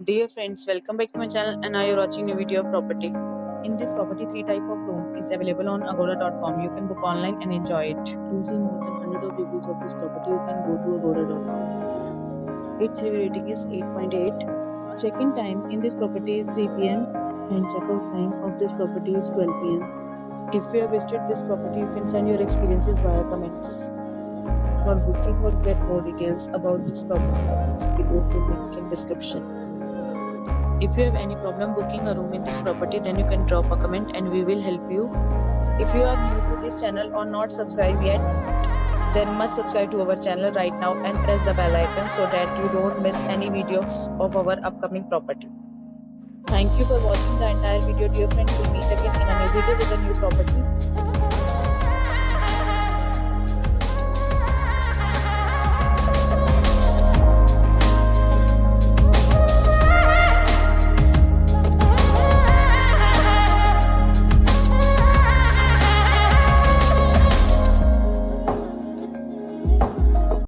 Dear friends, welcome back to my channel and now you're watching a video of property. In this property, three type of room is available on agoda.com. You can book online and enjoy it. To see more than 100 of reviews of this property, you can go to agoda.com. Its review rating is 8.8. Check-in time in this property is 3 p.m. and check-out time of this property is 12 p.m. If you have visited this property, you can send your experiences via comments. For booking or get more details about this property, please below the link in description. If you have any problem booking a room in this property, then you can drop a comment and we will help you. If you are new to this channel or not subscribed yet, then must subscribe to our channel right now and press the bell icon so that you don't miss any videos of our upcoming property. Thank you for watching the entire video, dear friends. We'll meet again in a new video with a new property.